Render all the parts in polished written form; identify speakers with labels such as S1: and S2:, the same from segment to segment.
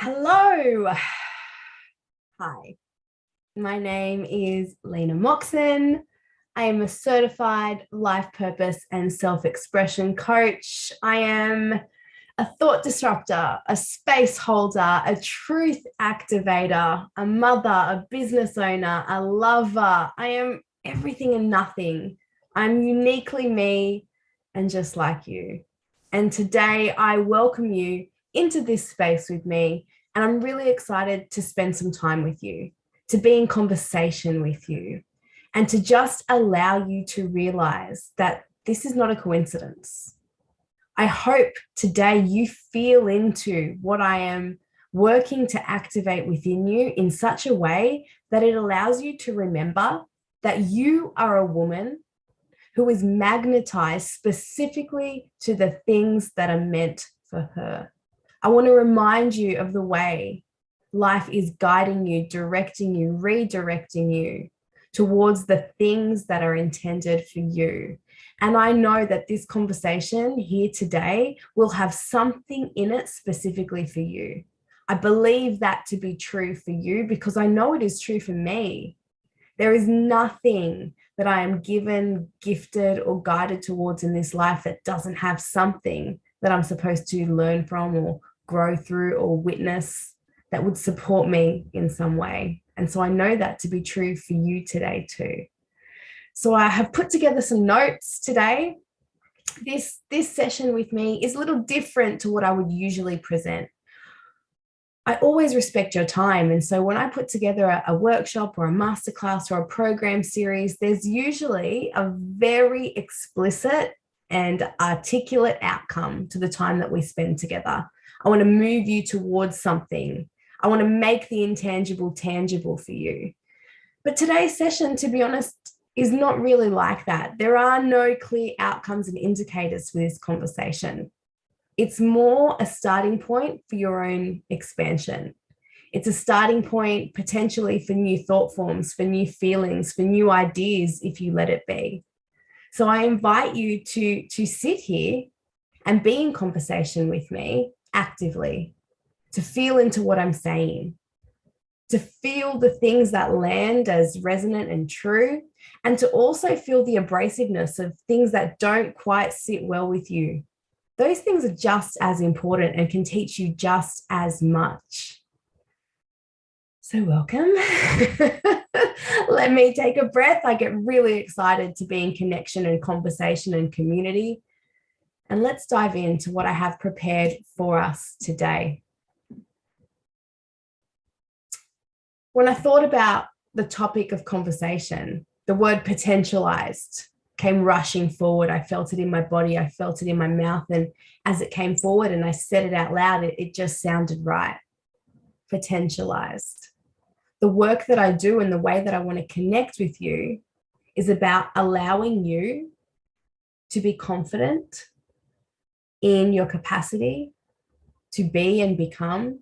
S1: Hello. Hi, my name is Lena Moxon. I am a certified life purpose and self-expression coach. I am a thought disruptor, a space holder, a truth activator, a mother, a business owner, a lover. I am everything and nothing. I'm uniquely me and just like you. And today I welcome you into this space with me. And I'm really excited to spend some time with you, to be in conversation with you, and to just allow you to realize that this is not a coincidence. I hope today you feel into what I am working to activate within you in such a way that it allows you to remember that you are a woman who is magnetized specifically to the things that are meant for her. I want to remind you of the way life is guiding you, directing you, redirecting you towards the things that are intended for you. And I know that this conversation here today will have something in it specifically for you. I believe that to be true for you because I know it is true for me. There is nothing that I am given, gifted, or guided towards in this life that doesn't have something that I'm supposed to learn from or grow through or witness that would support me in some way. And so I know that to be true for you today too. So I have put together some notes today. This session with me is a little different to what I would usually present. I always respect your time. And so when I put together a workshop or a masterclass or a program series, there's usually a very explicit and articulate outcome to the time that we spend together. I want to move you towards something. I want to make the intangible tangible for you. But today's session, to be honest, is not really like that. There are no clear outcomes and indicators for this conversation. It's more a starting point for your own expansion. It's a starting point potentially for new thought forms, for new feelings, for new ideas, if you let it be. So I invite you to sit here and be in conversation with me actively, to feel into what I'm saying, to feel the things that land as resonant and true, and to also feel the abrasiveness of things that don't quite sit well with you. Those things are just as important and can teach you just as much. So welcome. Let me take a breath. I get really excited to be in connection and conversation and community. And let's dive into what I have prepared for us today. When I thought about the topic of conversation, the word potentialized came rushing forward. I felt it in my body. I felt it in my mouth. And as it came forward and I said it out loud, it just sounded right. Potentialized. The work that I do and the way that I want to connect with you is about allowing you to be confident in your capacity to be and become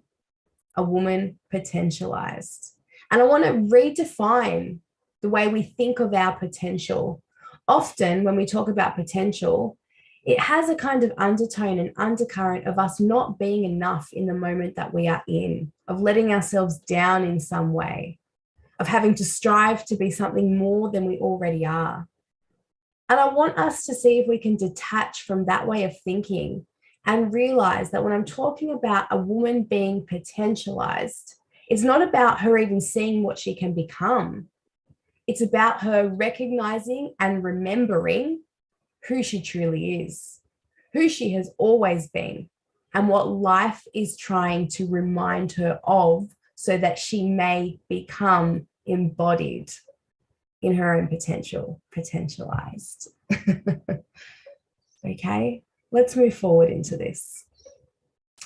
S1: a woman potentialized. And I want to redefine the way we think of our potential. Often when we talk about potential, it has a kind of undertone and undercurrent of us not being enough in the moment that we are in, of letting ourselves down in some way, of having to strive to be something more than we already are. And I want us to see if we can detach from that way of thinking and realize that when I'm talking about a woman being potentialized, it's not about her even seeing what she can become. It's about her recognizing and remembering who she truly is, who she has always been, and what life is trying to remind her of so that she may become embodied in her own potential, potentialized. Okay, let's move forward into this.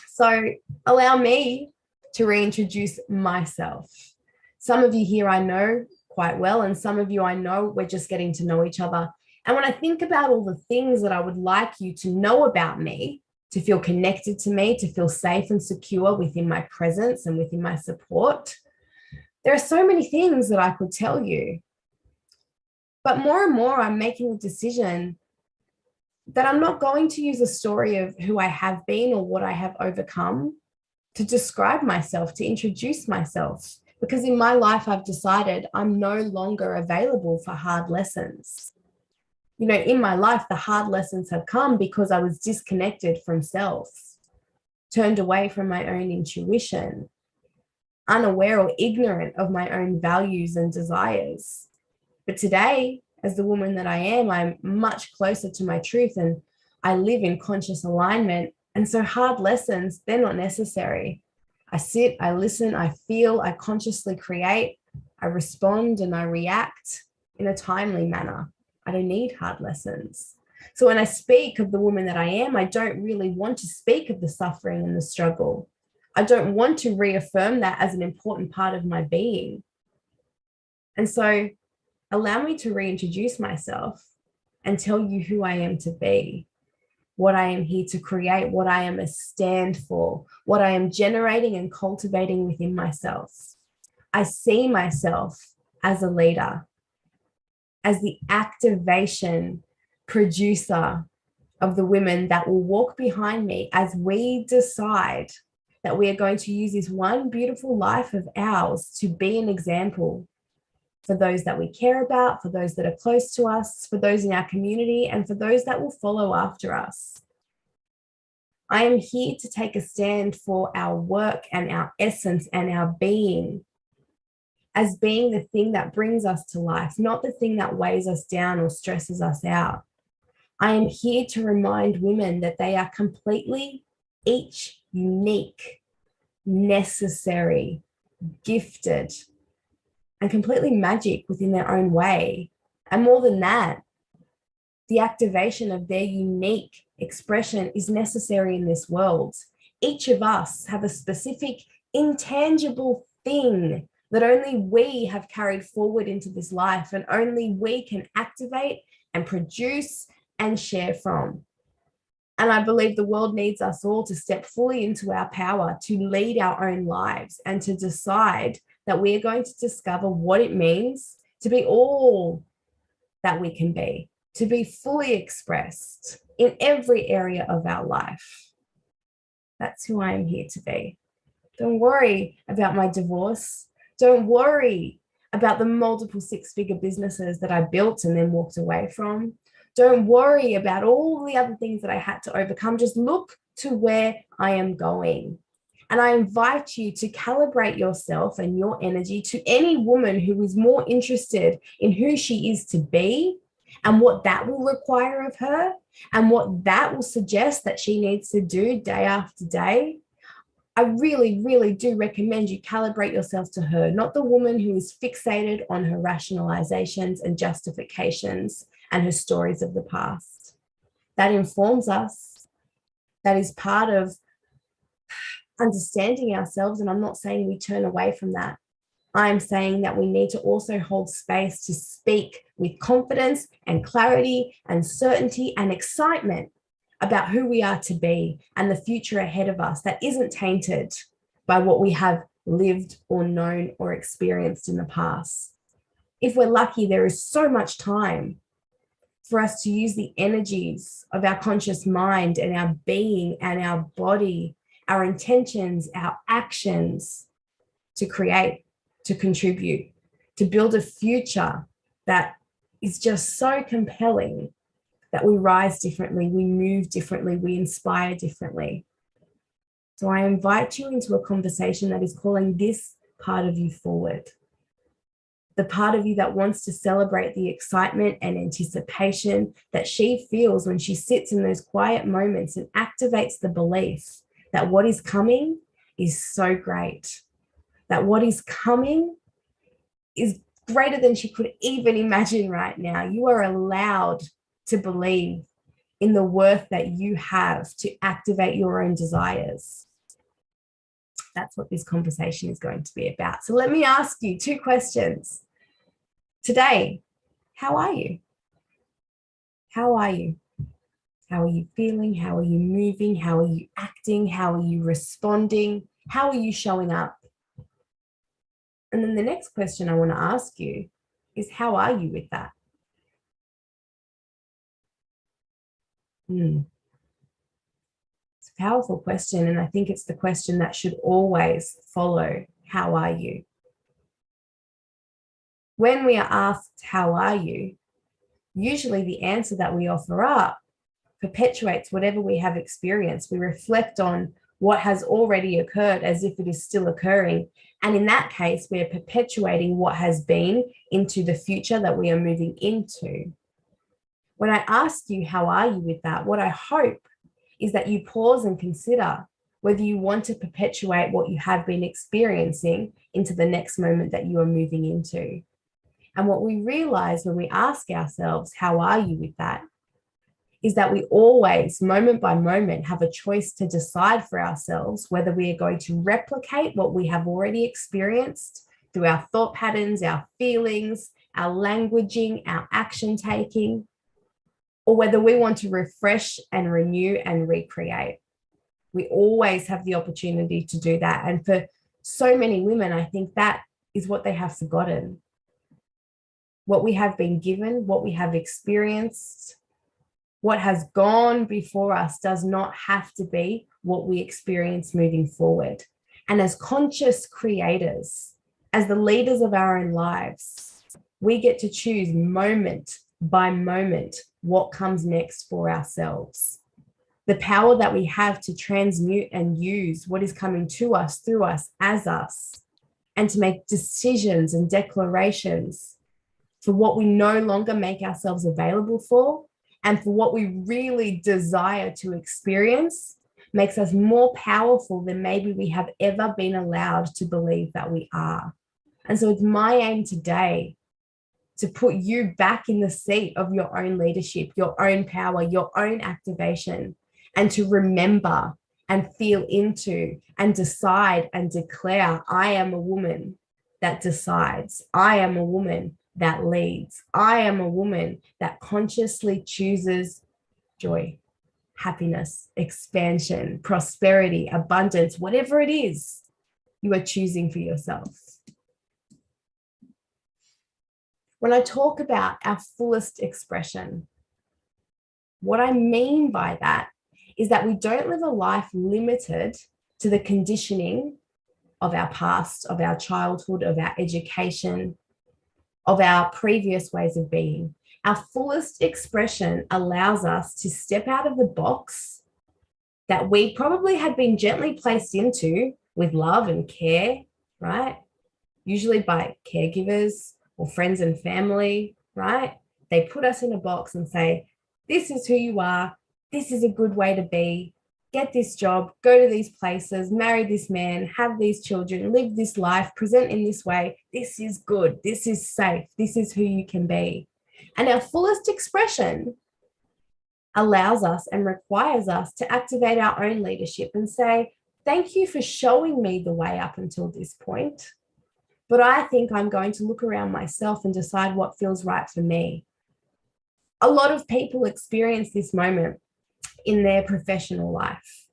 S1: So allow me to reintroduce myself. Some of you here I know quite well, and some of you I know we're just getting to know each other. And when I think about all the things that I would like you to know about me, to feel connected to me, to feel safe and secure within my presence and within my support, there are so many things that I could tell you. But more and more, I'm making a decision that I'm not going to use a story of who I have been or what I have overcome to describe myself, to introduce myself. Because in my life, I've decided I'm no longer available for hard lessons. You know, in my life, the hard lessons have come because I was disconnected from self, turned away from my own intuition, unaware or ignorant of my own values and desires. But today, as the woman that I am, I'm much closer to my truth and I live in conscious alignment. And so hard lessons, they're not necessary. I sit, I listen, I feel, I consciously create, I respond and I react in a timely manner. I don't need hard lessons. So when I speak of the woman that I am, I don't really want to speak of the suffering and the struggle. I don't want to reaffirm that as an important part of my being. And so allow me to reintroduce myself and tell you who I am to be, what I am here to create, what I am a stand for, what I am generating and cultivating within myself. I see myself as a leader, as the activation producer of the women that will walk behind me as we decide that we are going to use this one beautiful life of ours to be an example for those that we care about, for those that are close to us, for those in our community, and for those that will follow after us. I am here to take a stand for our work and our essence and our being as being the thing that brings us to life, not the thing that weighs us down or stresses us out. I am here to remind women that they are completely each unique, necessary, gifted, and completely magic within their own way. And more than that, the activation of their unique expression is necessary in this world. Each of us have a specific, intangible thing that only we have carried forward into this life and only we can activate and produce and share from. And I believe the world needs us all to step fully into our power, to lead our own lives and to decide that we are going to discover what it means to be all that we can be, to be fully expressed in every area of our life. That's who I am here to be. Don't worry about my divorce. Don't worry about the multiple six-figure businesses that I built and then walked away from. Don't worry about all the other things that I had to overcome. Just look to where I am going. And I invite you to calibrate yourself and your energy to any woman who is more interested in who she is to be and what that will require of her and what that will suggest that she needs to do day after day. I really, really do recommend you calibrate yourself to her, not the woman who is fixated on her rationalizations and justifications and her stories of the past. That informs us. That is part of understanding ourselves. And I'm not saying we turn away from that. I'm saying that we need to also hold space to speak with confidence and clarity and certainty and excitement about who we are to be and the future ahead of us that isn't tainted by what we have lived or known or experienced in the past. If we're lucky, there is so much time for us to use the energies of our conscious mind and our being and our body, our intentions, our actions to create, to contribute, to build a future that is just so compelling that we rise differently, we move differently, we inspire differently. So I invite you into a conversation that is calling this part of you forward. The part of you that wants to celebrate the excitement and anticipation that she feels when she sits in those quiet moments and activates the belief that what is coming is so great, that what is coming is greater than she could even imagine right now. You are allowed to believe in the worth that you have to activate your own desires. That's what this conversation is going to be about. So let me ask you 2 questions. Today, how are you? How are you? How are you feeling? How are you moving? How are you acting? How are you responding? How are you showing up? And then the next question I want to ask you is, how are you with that? So powerful question. And I think it's the question that should always follow, how are you? When we are asked, how are you? Usually the answer that we offer up perpetuates whatever we have experienced. We reflect on what has already occurred as if it is still occurring. And in that case, we are perpetuating what has been into the future that we are moving into. When I ask you, how are you with that? What I hope is that you pause and consider whether you want to perpetuate what you have been experiencing into the next moment that you are moving into. And what we realize when we ask ourselves, how are you with that, is that we always, moment by moment, have a choice to decide for ourselves whether we are going to replicate what we have already experienced through our thought patterns, our feelings, our languaging, our action taking, or whether we want to refresh and renew and recreate. We always have the opportunity to do that. And for so many women, I think that is what they have forgotten. What we have been given, what we have experienced, what has gone before us does not have to be what we experience moving forward. And as conscious creators, as the leaders of our own lives, we get to choose moment by moment what comes next for ourselves. The power that we have to transmute and use what is coming to us, through us, as us, and to make decisions and declarations for what we no longer make ourselves available for, and for what we really desire to experience, makes us more powerful than maybe we have ever been allowed to believe that we are. And so it's my aim today to put you back in the seat of your own leadership, your own power, your own activation, and to remember and feel into and decide and declare, I am a woman that decides. I am a woman that leads. I am a woman that consciously chooses joy, happiness, expansion, prosperity, abundance, whatever it is you are choosing for yourself. When I talk about our fullest expression, what I mean by that is that we don't live a life limited to the conditioning of our past, of our childhood, of our education, of our previous ways of being. Our fullest expression allows us to step out of the box that we probably had been gently placed into with love and care, right? Usually by caregivers or friends and family, right? They put us in a box and say, this is who you are. This is a good way to be. Get this job, go to these places, marry this man, have these children, live this life, present in this way. This is good. This is safe. This is who you can be. And our fullest expression allows us and requires us to activate our own leadership and say, thank you for showing me the way up until this point. But I think I'm going to look around myself and decide what feels right for me. A lot of people experience this moment in their professional life.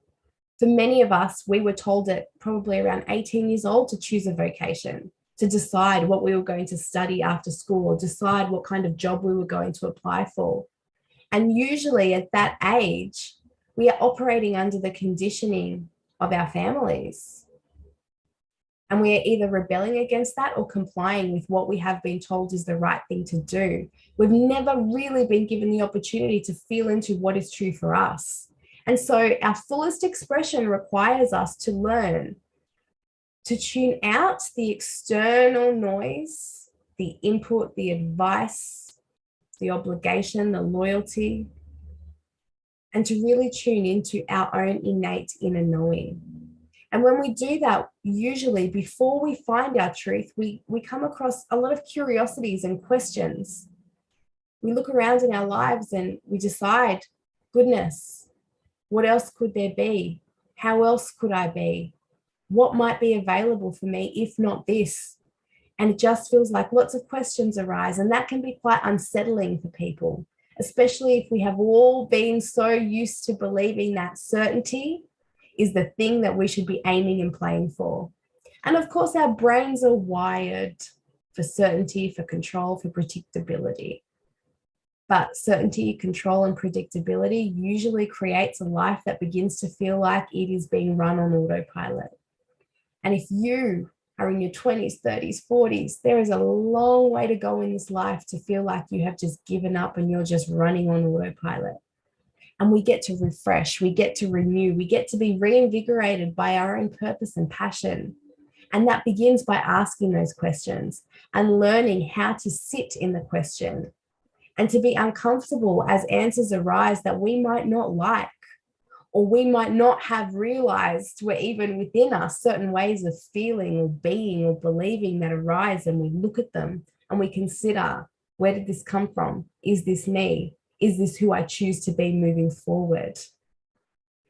S1: For many of us, we were told at probably around 18 years old to choose a vocation, to decide what we were going to study after school, or decide what kind of job we were going to apply for. And usually at that age, we are operating under the conditioning of our families. And we are either rebelling against that or complying with what we have been told is the right thing to do. We've never really been given the opportunity to feel into what is true for us. And so our fullest expression requires us to learn to tune out the external noise, the input, the advice, the obligation, the loyalty, and to really tune into our own innate inner knowing. And when we do that, usually before we find our truth, we come across a lot of curiosities and questions. We look around in our lives and we decide, goodness, what else could there be? How else could I be? What might be available for me if not this? And it just feels like lots of questions arise, and that can be quite unsettling for people, especially if we have all been so used to believing that certainty is the thing that we should be aiming and playing for. And of course, our brains are wired for certainty, for control, for predictability. But certainty, control, and predictability usually creates a life that begins to feel like it is being run on autopilot. And if you are in your 20s, 30s, 40s, there is a long way to go in this life to feel like you have just given up and you're just running on autopilot. And we get to refresh, we get to renew, we get to be reinvigorated by our own purpose and passion. And that begins by asking those questions and learning how to sit in the question and to be uncomfortable as answers arise that we might not like, or we might not have realized were even within us, certain ways of feeling or being or believing that arise, and we look at them and we consider, where did this come from? Is this me? Is this who I choose to be moving forward?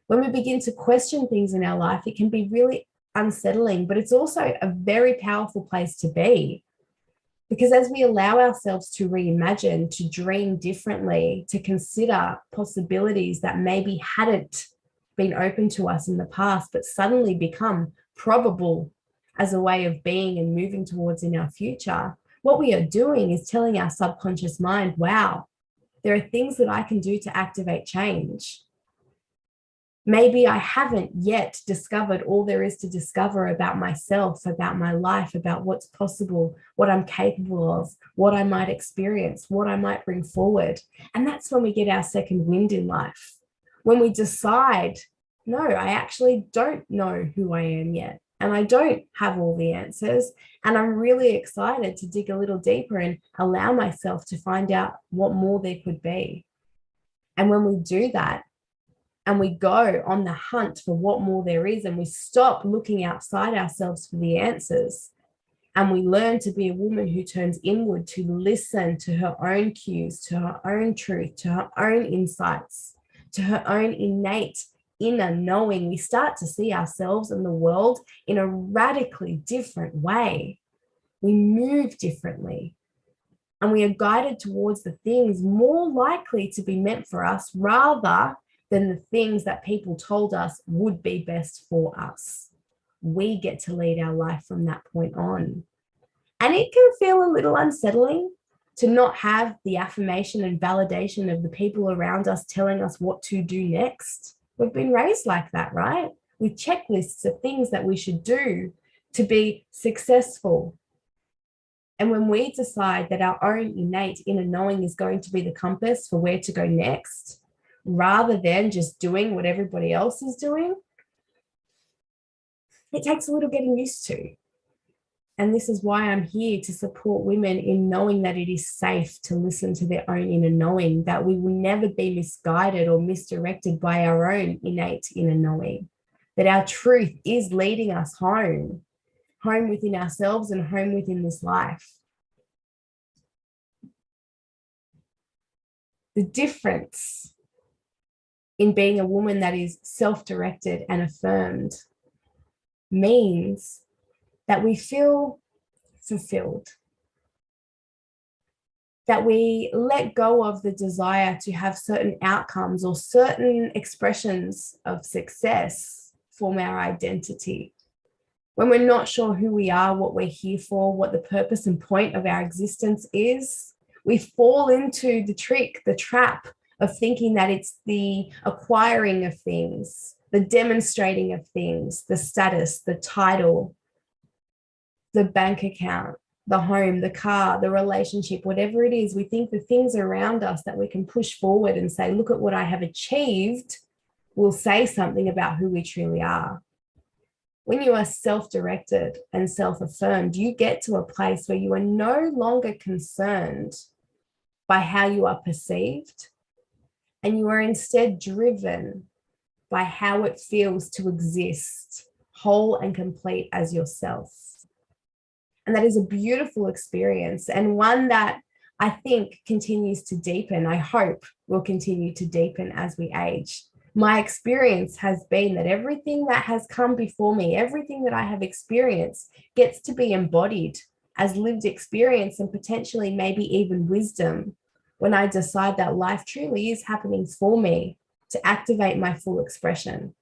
S1: When we begin to question things in our life, it can be really unsettling, but it's also a very powerful place to be. Because as we allow ourselves to reimagine, to dream differently, to consider possibilities that maybe hadn't been open to us in the past, but suddenly become probable as a way of being and moving towards in our future, what we are doing is telling our subconscious mind, wow, there are things that I can do to activate change. Maybe I haven't yet discovered all there is to discover about myself, about my life, about what's possible, what I'm capable of, what I might experience, what I might bring forward. And that's when we get our second wind in life. When we decide, no, I actually don't know who I am yet. And I don't have all the answers. And I'm really excited to dig a little deeper and allow myself to find out what more there could be. And when we do that, and we go on the hunt for what more there is, and we stop looking outside ourselves for the answers, and we learn to be a woman who turns inward to listen to her own cues, to her own truth, to her own insights, to her own innate inner knowing, we start to see ourselves and the world in a radically different way. We move differently, and we are guided towards the things more likely to be meant for us rather than the things that people told us would be best for us. We get to lead our life from that point on. And it can feel a little unsettling to not have the affirmation and validation of the people around us telling us what to do next. We've been raised like that, right? With checklists of things that we should do to be successful. And when we decide that our own innate inner knowing is going to be the compass for where to go next, rather than just doing what everybody else is doing, it takes a little getting used to. And this is why I'm here to support women in knowing that it is safe to listen to their own inner knowing, that we will never be misguided or misdirected by our own innate inner knowing, that our truth is leading us home, home within ourselves and home within this life. The difference in being a woman that is self-directed and affirmed means that we feel fulfilled, that we let go of the desire to have certain outcomes or certain expressions of success form our identity. When we're not sure who we are, what we're here for, what the purpose and point of our existence is, we fall into the trick, the trap of thinking that it's the acquiring of things, the demonstrating of things, the status, the title, the bank account, the home, the car, the relationship, whatever it is. We think the things around us that we can push forward and say, look at what I have achieved, will say something about who we truly are. When you are self-directed and self-affirmed, you get to a place where you are no longer concerned by how you are perceived, and you are instead driven by how it feels to exist whole and complete as yourself. And that is a beautiful experience, and one that I think continues to deepen. I hope will continue to deepen as we age. My experience has been that everything that has come before me, everything that I have experienced, gets to be embodied as lived experience and potentially maybe even wisdom when I decide that life truly is happening for me to activate my full expression.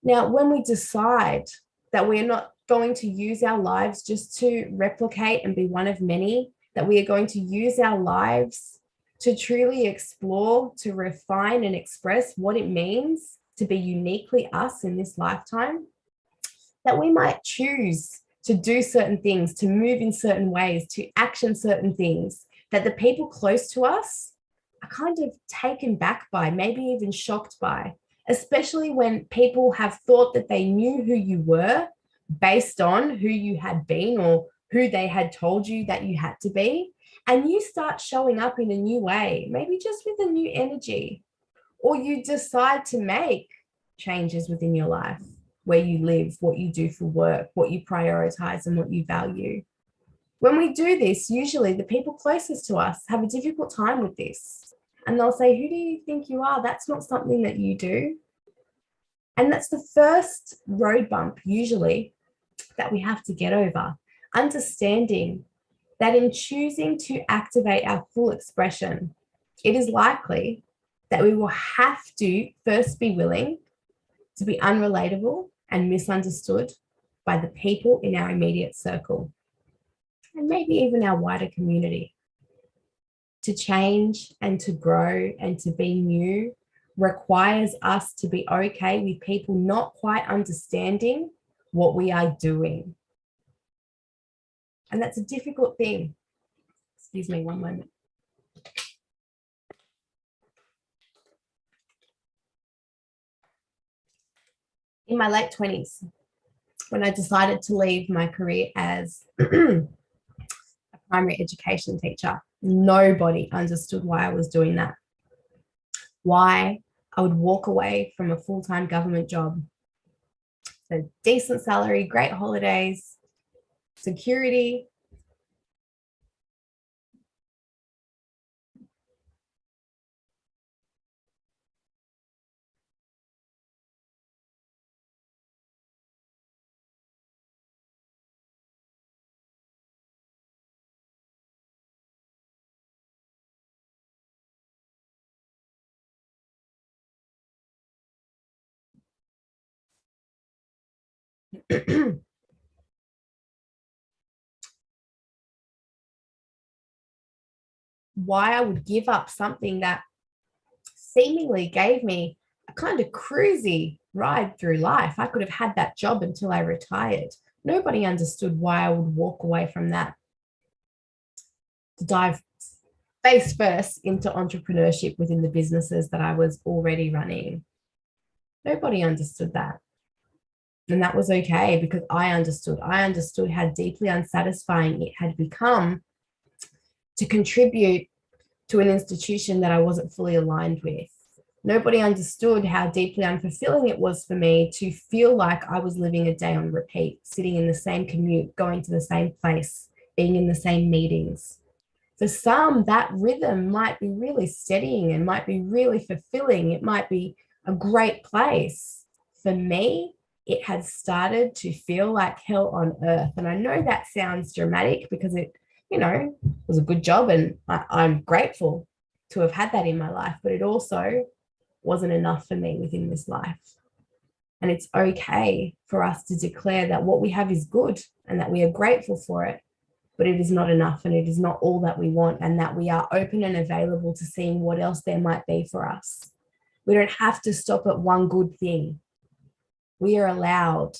S1: Now, when we decide that we're not going to use our lives just to replicate and be one of many, that we are going to use our lives to truly explore, to refine and express what it means to be uniquely us in this lifetime, that we might choose to do certain things, to move in certain ways, to action certain things that the people close to us are kind of taken back by, maybe even shocked by, especially when people have thought that they knew who you were based on who you had been or who they had told you that you had to be. And you start showing up in a new way, maybe just with a new energy, or you decide to make changes within your life, where you live, what you do for work, what you prioritize, and what you value. When we do this, usually the people closest to us have a difficult time with this. And they'll say, who do you think you are? That's not something that you do. And that's the first road bump, usually, that we have to get over. Understanding that in choosing to activate our full expression, it is likely that we will have to first be willing to be unrelatable and misunderstood by the people in our immediate circle, and maybe even our wider community. To change and to grow and to be new requires us to be okay with people not quite understanding what we are doing. And that's a difficult thing. Excuse me, one moment. In my late 20s, when I decided to leave my career as a primary education teacher, nobody understood why I was doing that. Why I would walk away from a full-time government job. So decent salary, great holidays, security. Why I would give up something that seemingly gave me a kind of cruisy ride through life. I could have had that job until I retired. Nobody understood why I would walk away from that to dive face first into entrepreneurship within the businesses that I was already running. Nobody understood that. And that was okay, because I understood. I understood how deeply unsatisfying it had become to contribute to an institution that I wasn't fully aligned with. Nobody understood how deeply unfulfilling it was for me to feel like I was living a day on repeat, sitting in the same commute, going to the same place, being in the same meetings. For some, that rhythm might be really steadying and might be really fulfilling. It might be a great place. For me, it had started to feel like hell on earth. And I know that sounds dramatic, because it, was a good job, and I'm grateful to have had that in my life, but it also wasn't enough for me within this life. And it's okay for us to declare that what we have is good and that we are grateful for it, but it is not enough, and it is not all that we want, and that we are open and available to seeing what else there might be for us. We don't have to stop at one good thing. We are allowed,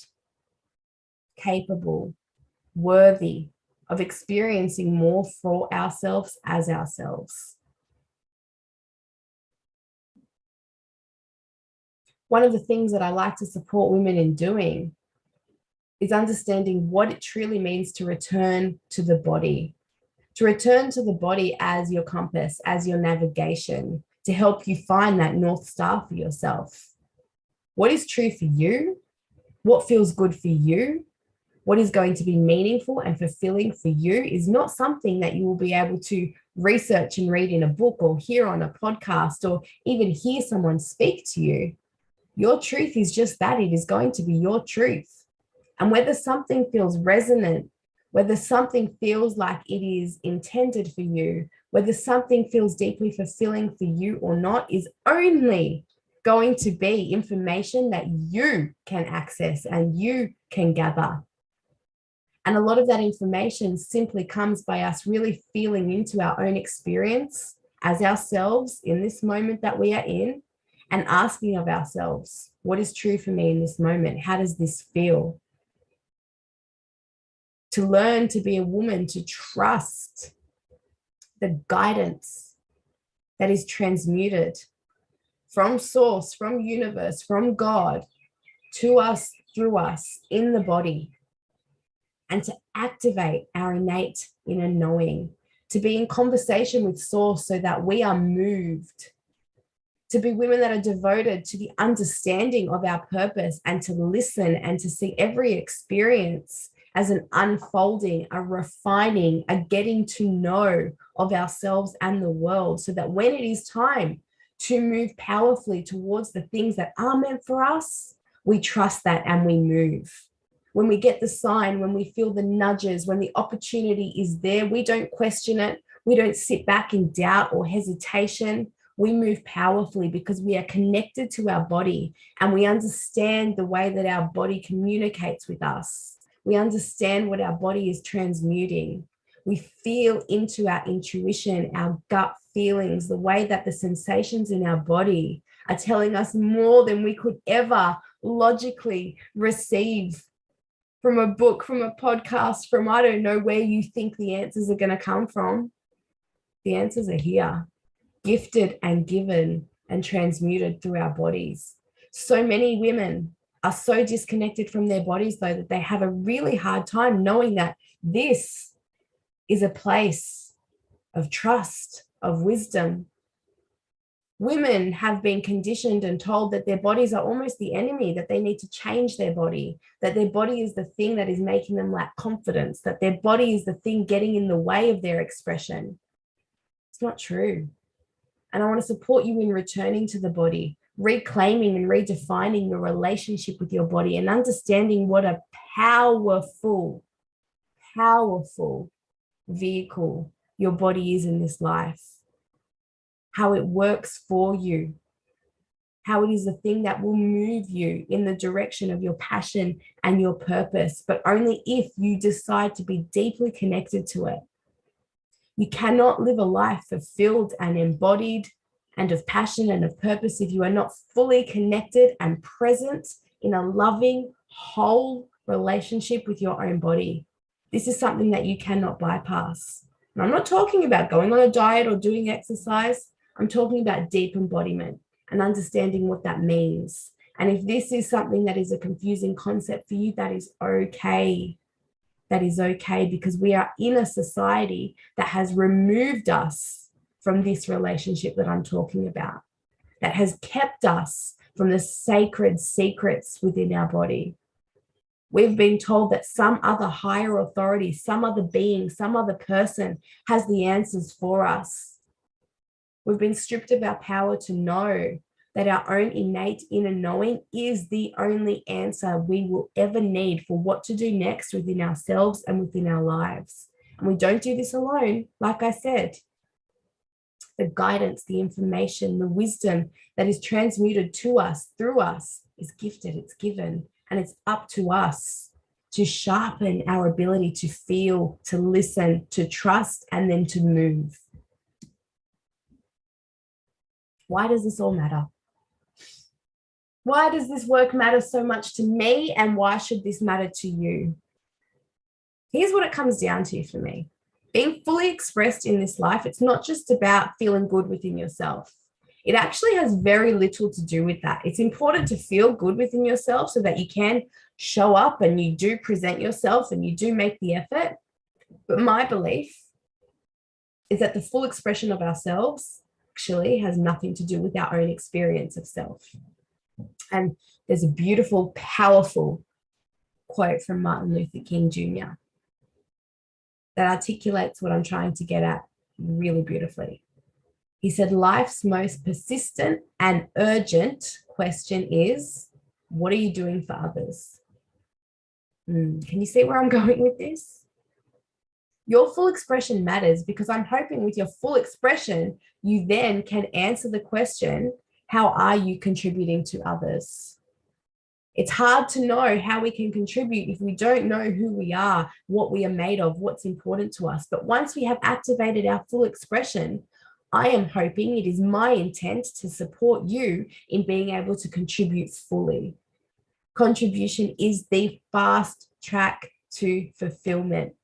S1: capable, worthy of experiencing more for ourselves as ourselves. One of the things that I like to support women in doing is understanding what it truly means to return to the body, as your compass, as your navigation, to help you find that North Star for yourself. What is true for you? What feels good for you? What is going to be meaningful and fulfilling for you is not something that you will be able to research and read in a book or hear on a podcast or even hear someone speak to you. Your truth is just that. It is going to be your truth. And whether something feels resonant, whether something feels like it is intended for you, whether something feels deeply fulfilling for you or not, is only going to be information that you can access and you can gather. And a lot of that information simply comes by us really feeling into our own experience as ourselves in this moment that we are in, and asking of ourselves, what is true for me in this moment? How does this feel? To learn to be a woman, to trust the guidance that is transmuted from source, from universe, from God to us, through us, in the body, and to activate our innate inner knowing, to be in conversation with source so that we are moved, to be women that are devoted to the understanding of our purpose, and to listen and to see every experience as an unfolding, a refining, a getting to know of ourselves and the world, so that when it is time to move powerfully towards the things that are meant for us, we trust that and we move. When we get the sign, when we feel the nudges, when the opportunity is there, we don't question it. We don't sit back in doubt or hesitation. We move powerfully because we are connected to our body and we understand the way that our body communicates with us. We understand what our body is transmuting. We feel into our intuition, our gut feelings, the way that the sensations in our body are telling us more than we could ever logically receive from a book, from a podcast, from I don't know where you think the answers are going to come from. The answers are here, gifted and given and transmuted through our bodies. So many women are so disconnected from their bodies, though, that they have a really hard time knowing that this is a place of trust, of wisdom. Women have been conditioned and told that their bodies are almost the enemy, that they need to change their body, that their body is the thing that is making them lack confidence, that their body is the thing getting in the way of their expression. It's not true. And I want to support you in returning to the body, reclaiming and redefining your relationship with your body, and understanding what a powerful vehicle your body is in this life, how it works for you, how it is the thing that will move you in the direction of your passion and your purpose, but only if you decide to be deeply connected to it. You cannot live a life fulfilled and embodied and of passion and of purpose if you are not fully connected and present in a loving, whole relationship with your own body. This is something that you cannot bypass. And I'm not talking about going on a diet or doing exercise. I'm talking about deep embodiment and understanding what that means. And if this is something that is a confusing concept for you, that is okay. That is okay, because we are in a society that has removed us from this relationship that I'm talking about, that has kept us from the sacred secrets within our body. We've been told that some other higher authority, some other being, some other person has the answers for us. We've been stripped of our power to know that our own innate inner knowing is the only answer we will ever need for what to do next within ourselves and within our lives. And we don't do this alone. Like I said, the guidance, the information, the wisdom that is transmuted to us, through us, is gifted, it's given, and it's up to us to sharpen our ability to feel, to listen, to trust, and then to move. Why does this all matter? Why does this work matter so much to me, and why should this matter to you? Here's what it comes down to for me. Being fully expressed in this life, it's not just about feeling good within yourself. It actually has very little to do with that. It's important to feel good within yourself so that you can show up and you do present yourself and you do make the effort. But my belief is that the full expression of ourselves actually has nothing to do with our own experience of self. And there's a beautiful, powerful quote from Martin Luther King Jr. that articulates what I'm trying to get at really beautifully. He said, life's most persistent and urgent question is, what are you doing for others? Can you see where I'm going with this? Your full expression matters because I'm hoping with your full expression, you then can answer the question, how are you contributing to others? It's hard to know how we can contribute if we don't know who we are, what we are made of, what's important to us. But once we have activated our full expression, I am hoping, it is my intent to support you in being able to contribute fully. Contribution is the fast track to fulfillment.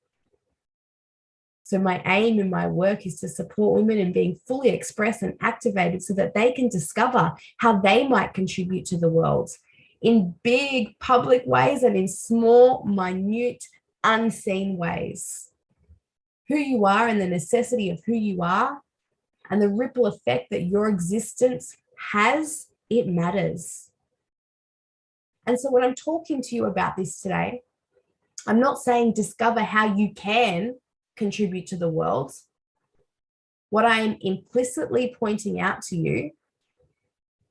S1: So my aim in my work is to support women in being fully expressed and activated so that they can discover how they might contribute to the world in big public ways and in small, minute, unseen ways. Who you are and the necessity of who you are and the ripple effect that your existence has, it matters. And so when I'm talking to you about this today, I'm not saying discover how you can contribute to the world. What I am implicitly pointing out to you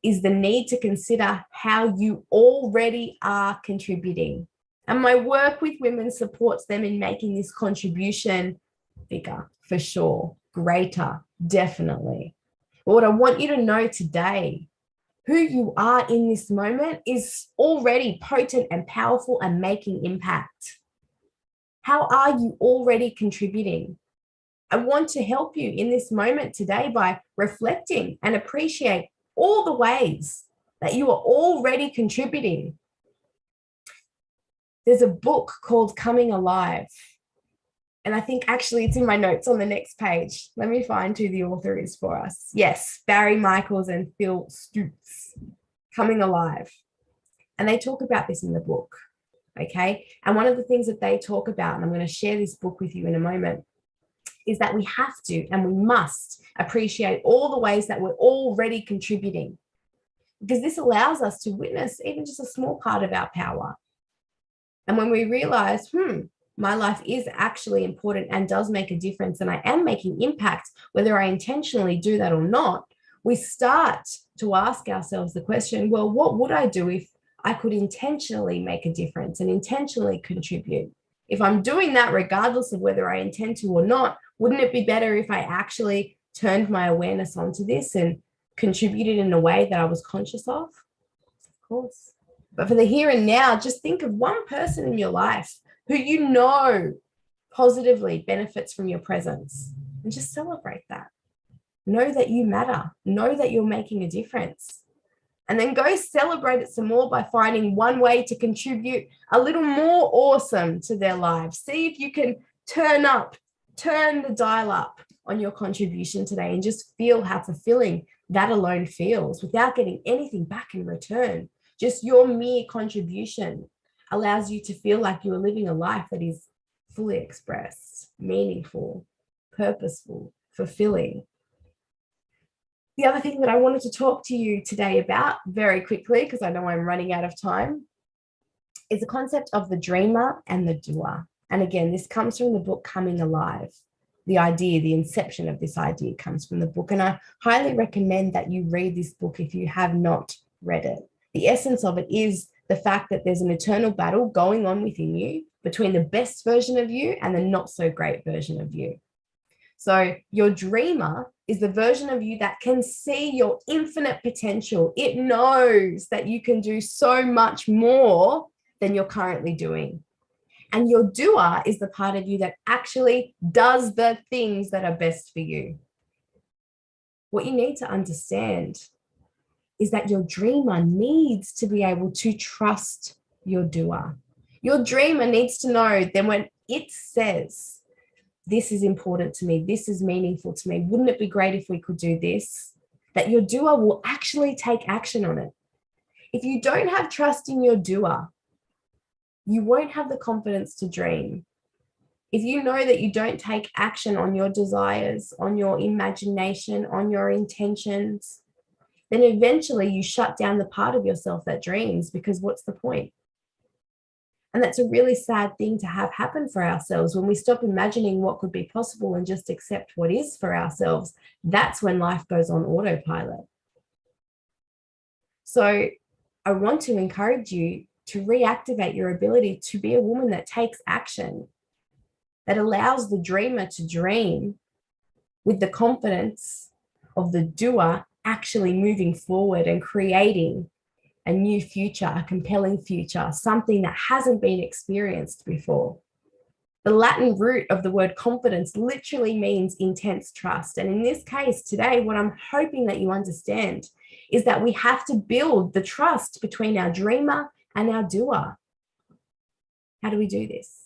S1: is the need to consider how you already are contributing. And my work with women supports them in making this contribution bigger, for sure, greater, definitely. But what I want you to know today, who you are in this moment is already potent and powerful and making impact. How are you already contributing? I want to help you in this moment today by reflecting and appreciate all the ways that you are already contributing. There's a book called Coming Alive. And I think actually it's in my notes on the next page. Let me find who the author is for us. Yes, Barry Michaels and Phil Stutz, Coming Alive. And they talk about this in the book, okay? And one of the things that they talk about, and I'm going to share this book with you in a moment, is that we have to and we must appreciate all the ways that we're already contributing, because this allows us to witness even just a small part of our power. And when we realize, my life is actually important and does make a difference, and I am making impact, whether I intentionally do that or not, we start to ask ourselves the question, well, what would I do if I could intentionally make a difference and intentionally contribute? If I'm doing that, regardless of whether I intend to or not, wouldn't it be better if I actually turned my awareness onto this and contributed in a way that I was conscious of? Of course. But for the here and now, just think of one person in your life who you know positively benefits from your presence and just celebrate that. Know that you matter. Know that you're making a difference. And then go celebrate it some more by finding one way to contribute a little more awesome to their lives. See if you can turn the dial up on your contribution today and just feel how fulfilling that alone feels without getting anything back in return. Just your mere contribution allows you to feel like you are living a life that is fully expressed, meaningful, purposeful, fulfilling. The other thing that I wanted to talk to you today about very quickly, because I know I'm running out of time, is the concept of the dreamer and the doer. And again, this comes from the book Coming Alive. The idea, the inception of this idea comes from the book. And I highly recommend that you read this book if you have not read it. The essence of it is the fact that there's an eternal battle going on within you between the best version of you and the not so great version of you. So your dreamer is the version of you that can see your infinite potential. It knows that you can do so much more than you're currently doing. And your doer is the part of you that actually does the things that are best for you. What you need to understand is that your dreamer needs to be able to trust your doer. Your dreamer needs to know that when it says, this is important to me, this is meaningful to me, wouldn't it be great if we could do this, that your doer will actually take action on it. If you don't have trust in your doer, you won't have the confidence to dream. If you know that you don't take action on your desires, on your imagination, on your intentions, then eventually you shut down the part of yourself that dreams, because what's the point? And that's a really sad thing to have happen for ourselves. When we stop imagining what could be possible and just accept what is for ourselves, that's when life goes on autopilot. So I want to encourage you to reactivate your ability to be a woman that takes action, that allows the dreamer to dream with the confidence of the doer actually moving forward and creating a new future, a compelling future, something that hasn't been experienced before. The Latin root of the word confidence literally means intense trust. And in this case today, what I'm hoping that you understand is that we have to build the trust between our dreamer and our doer. How do we do this?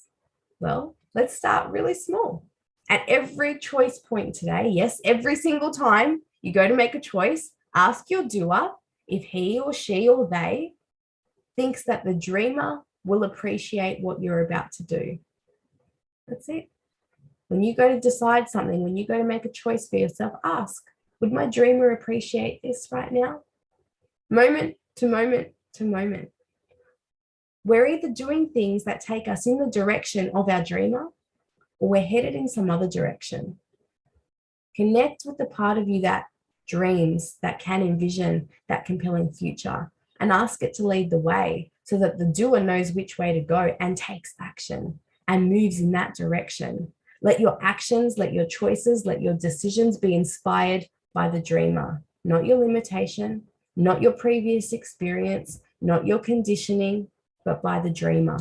S1: Well, let's start really small. At every choice point today, yes, every single time you go to make a choice, ask your doer if he or she or they thinks that the dreamer will appreciate what you're about to do. That's it. When you go to decide something, when you go to make a choice for yourself, ask, would my dreamer appreciate this right now? Moment to moment to moment. We're either doing things that take us in the direction of our dreamer, or we're headed in some other direction. Connect with the part of you that dreams, that can envision that compelling future, and ask it to lead the way so that the doer knows which way to go and takes action and moves in that direction. Let your actions, let your choices, let your decisions be inspired by the dreamer, not your limitation, not your previous experience, not your conditioning, but by the dreamer.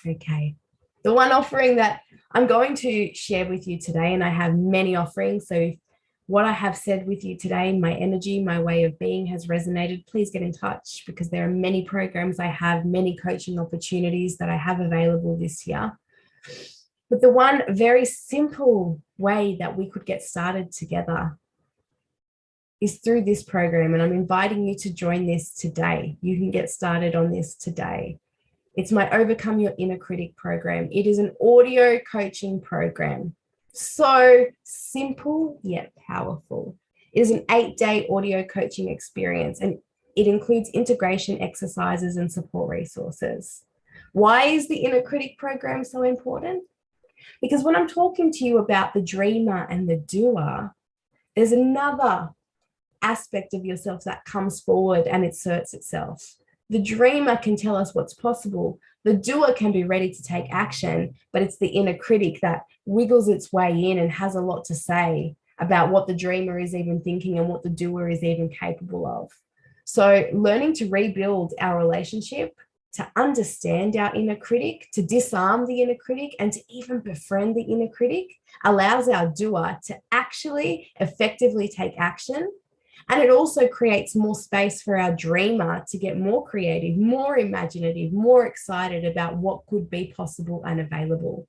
S1: Okay. The one offering that I'm going to share with you today, and I have many offerings, so if what I have said with you today, my energy, my way of being has resonated, please get in touch, because there are many programs I have, many coaching opportunities that I have available this year. But the one very simple way that we could get started together is through this program, and I'm inviting you to join this today. You can get started on this today. It's my Overcome Your Inner Critic program. It is an audio coaching program. So simple yet powerful. It is an 8-day audio coaching experience, and it includes integration exercises and support resources. Why is the Inner Critic program so important? Because when I'm talking to you about the dreamer and the doer, there's another aspect of yourself that comes forward and asserts itself. The dreamer can tell us what's possible. The doer can be ready to take action, but it's the inner critic that wiggles its way in and has a lot to say about what the dreamer is even thinking and what the doer is even capable of. So learning to rebuild our relationship, to understand our inner critic, to disarm the inner critic, and to even befriend the inner critic allows our doer to actually effectively take action. And it also creates more space for our dreamer to get more creative, more imaginative, more excited about what could be possible and available.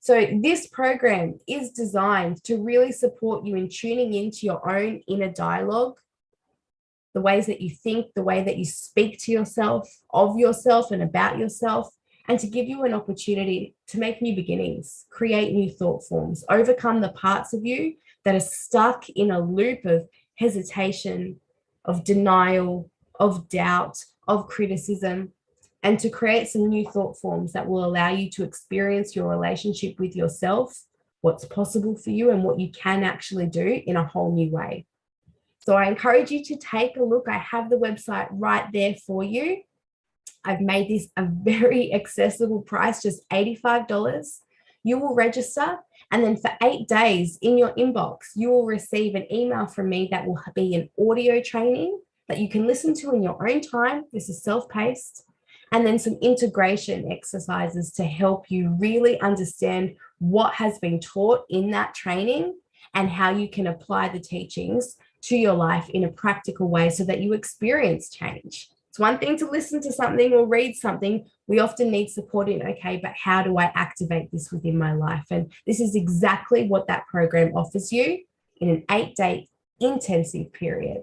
S1: So this program is designed to really support you in tuning into your own inner dialogue, the ways that you think, the way that you speak to yourself, of yourself and about yourself, and to give you an opportunity to make new beginnings, create new thought forms, overcome the parts of you that are stuck in a loop of hesitation, of denial, of doubt, of criticism, and to create some new thought forms that will allow you to experience your relationship with yourself, what's possible for you, and what you can actually do in a whole new way. So I encourage you to take a look. I have the website right there for you. I've made this a very accessible price, just $85. You will register, and then for 8 days in your inbox, you will receive an email from me that will be an audio training that you can listen to in your own time. This is self-paced. And then some integration exercises to help you really understand what has been taught in that training and how you can apply the teachings to your life in a practical way so that you experience change. It's one thing to listen to something or read something. We often need support in, okay, but how do I activate this within my life? And this is exactly what that program offers you in an 8-day intensive period.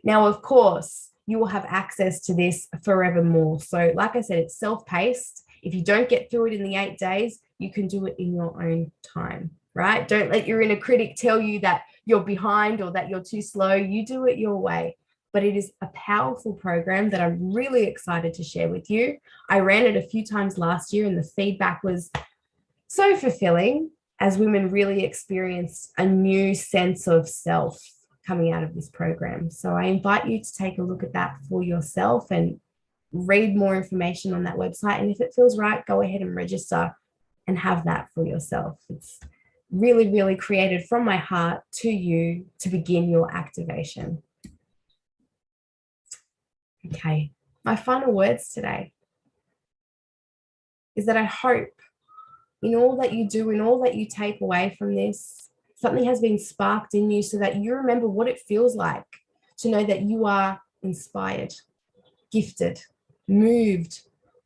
S1: Now, of course, you will have access to this forevermore. So like I said, it's self-paced. If you don't get through it in the 8 days, you can do it in your own time, right? Don't let your inner critic tell you that you're behind or that you're too slow. You do it your way. But it is a powerful program that I'm really excited to share with you. I ran it a few times last year, and the feedback was so fulfilling as women really experienced a new sense of self coming out of this program. So I invite you to take a look at that for yourself and read more information on that website. And if it feels right, go ahead and register and have that for yourself. It's really, really created from my heart to you to begin your activation. Okay, my final words today is that I hope in all that you do, in all that you take away from this, something has been sparked in you so that you remember what it feels like to know that you are inspired, gifted, moved,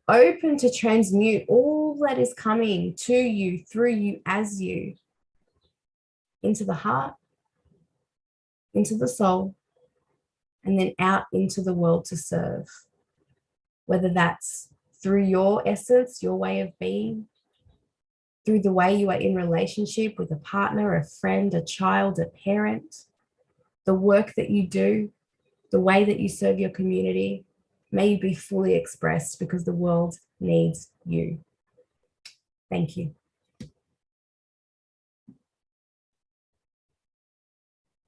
S1: open to transmute all that is coming to you, through you, as you, into the heart, into the soul, and then out into the world to serve. Whether that's through your essence, your way of being, through the way you are in relationship with a partner, a friend, a child, a parent, the work that you do, the way that you serve your community, may you be fully expressed because the world needs you. Thank you.